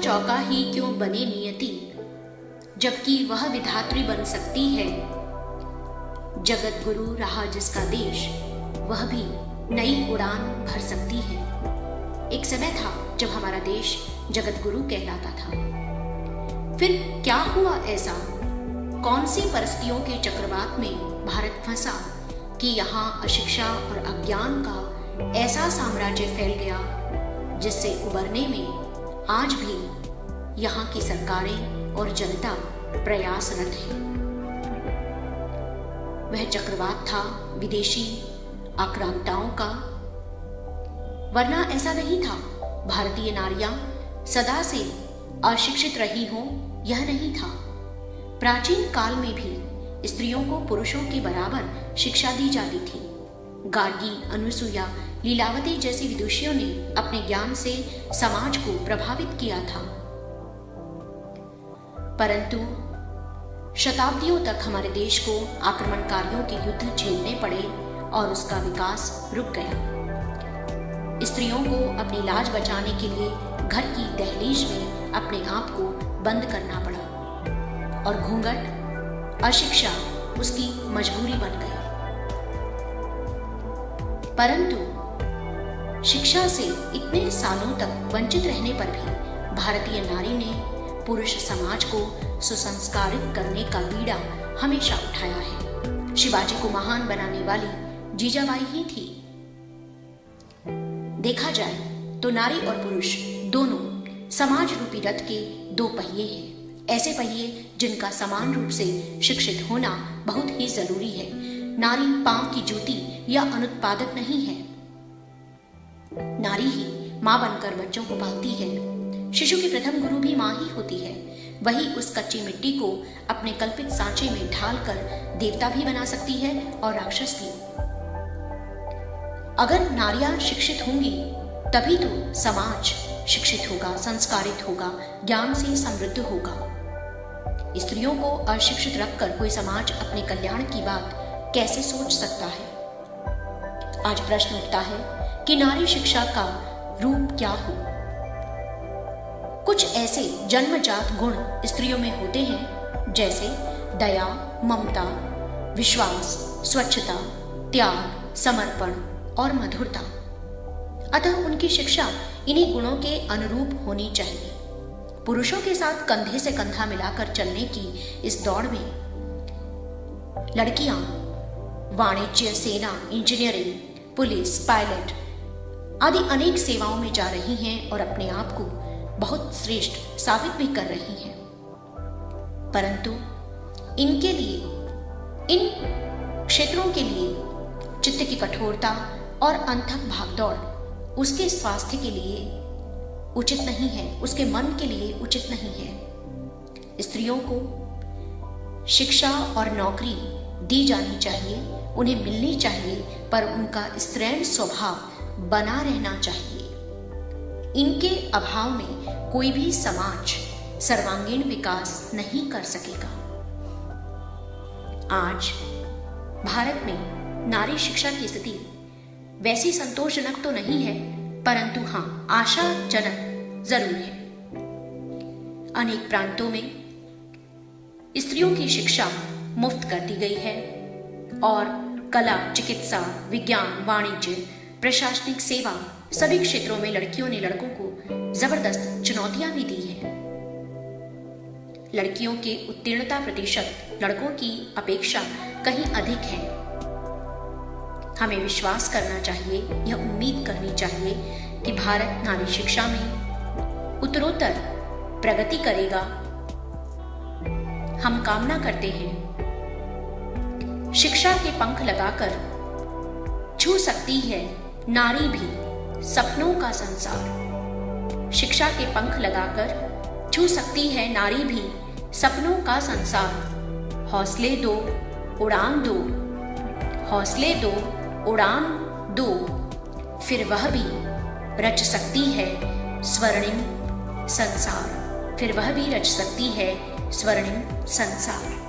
चौका ही क्यों बने नियति, जबकि वह विधात्री बन सकती है। जगत गुरु रहा जिसका देश, वह भी नई उड़ान भर सकती है। एक समय था जब हमारा देश जगत गुरु कहलाता था। फिर क्या हुआ ऐसा, कौन सी परिस्थितियों के चक्रवात में भारत फंसा कि यहाँ अशिक्षा और अज्ञान का ऐसा साम्राज्य फैल गया, जिससे उबरने में आज भी यहाँ की सरकारें और जनता प्रयासरत है। वह चक्रवात था विदेशी आक्रांताओं का, वरना ऐसा नहीं था। भारतीय नारियां सदा से अशिक्षित रही हों, यह नहीं था। प्राचीन काल में भी स्त्रियों को पुरुषों के बराबर शिक्षा दी जाती थी। गार्गी, अनुसुईया, लीलावती जैसी विदुषियों ने अपने ज्ञान से समाज को प्रभावित किया था। परंतु शताब्दियों तक हमारे देश को आक्रमणकारियों के युद्ध झेलने पड़े और उसका विकास रुक गया। स्त्रियों को अपनी लाज बचाने के लिए घर की दहलीज में अपने आप को बंद करना पड़ा और घूंघट, अशिक्षा उसकी मजबूरी बन गई। परंतु शिक्षा से इतने सालों तक वंचित रहने पर भी भारतीय नारी ने पुरुष समाज को सुसंस्कारित करने का बीड़ा हमेशा उठाया है। शिवाजी को महान बनाने वाली जीजाबाई ही थी। देखा जाए तो नारी और पुरुष दोनों समाज रूपी रथ के दो पहिए हैं, ऐसे पहिए जिनका समान रूप से शिक्षित होना बहुत ही जरूरी है। नारी पांव की जूती या अनुत्पादक नहीं है। नारी ही मां बनकर बच्चों को पालती है। शिशु की प्रथम गुरु भी मां ही होती है। वही उस कच्ची मिट्टी को अपने कल्पित सांचे में ढालकर देवता भी बना सकती है और राक्षस भी। अगर नारियां शिक्षित होंगी तभी तो समाज शिक्षित होगा, संस्कारित होगा, ज्ञान से समृद्ध होगा। स्त्रियों को अशिक्षित रखकर कोई समाज अपने कल्याण की बात कैसे सोच सकता है। आज प्रश्न उठता है कि नारी शिक्षा का रूप क्या हो। कुछ ऐसे जन्मजात गुण स्त्रियों में होते हैं, जैसे दया, ममता, विश्वास, स्वच्छता, त्याग, समर्पण और मधुरता। अतः उनकी शिक्षा इन्हीं गुणों के अनुरूप होनी चाहिए। पुरुषों के साथ कंधे से कंधा मिलाकर चलने की इस दौड़ में लड़कियां वाणिज्य, सेना, इंजीनियरिंग, पुलिस, पायलट आदि अनेक सेवाओं में जा रही हैं और अपने आप को बहुत श्रेष्ठ साबित भी कर रही हैं। परंतु इनके लिए, इन क्षेत्रों के लिए चित्त की कठोरता और अनथक भागदौड़ उसके स्वास्थ्य के लिए उचित नहीं है, उसके मन के लिए उचित नहीं है। स्त्रियों को शिक्षा और नौकरी दी जानी चाहिए, उन्हें मिलनी चाहिए, पर उनका स्त्रैण स्वभाव बना रहना चाहिए। इनके अभाव में कोई भी समाज सर्वांगीण विकास नहीं कर सकेगा। आज भारत में नारी शिक्षा की स्थिति वैसी संतोषजनक तो नहीं है, परंतु हाँ, आशाजनक जरूर है। अनेक प्रांतों में स्त्रियों की शिक्षा मुफ्त कर दी गई है और कला, चिकित्सा, विज्ञान, वाणिज्य, प्रशासनिक सेवा सभी क्षेत्रों में लड़कियों ने लड़कों को जबरदस्त चुनौतियां भी दी हैं। लड़कियों के उत्तीर्णता प्रतिशत लड़कों की अपेक्षा कहीं अधिक है। हमें विश्वास करना चाहिए, यह उम्मीद करनी चाहिए कि भारत नारी शिक्षा में उत्तरोत्तर प्रगति करेगा। हम कामना करते हैं शिक्षा के पंख लगाकर छू सकती है नारी भी सपनों का संसार। शिक्षा के पंख लगाकर छू सकती है नारी भी सपनों का संसार। हौसले दो, उड़ान दो, हौसले दो, उड़ान दो, फिर वह भी रच सकती है स्वर्णिम संसार। फिर वह भी रच सकती है स्वर्णिम संसार।